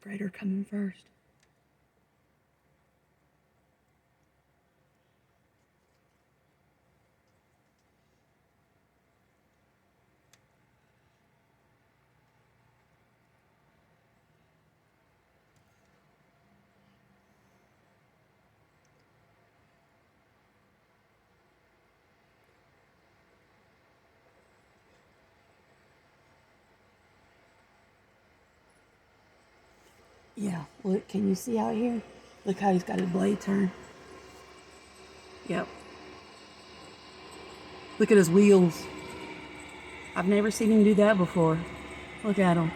grader coming first. Yeah, look, can you see out here? Look how he's got his blade turned. Yep. Look at his wheels. I've never seen him do that before. Look at him.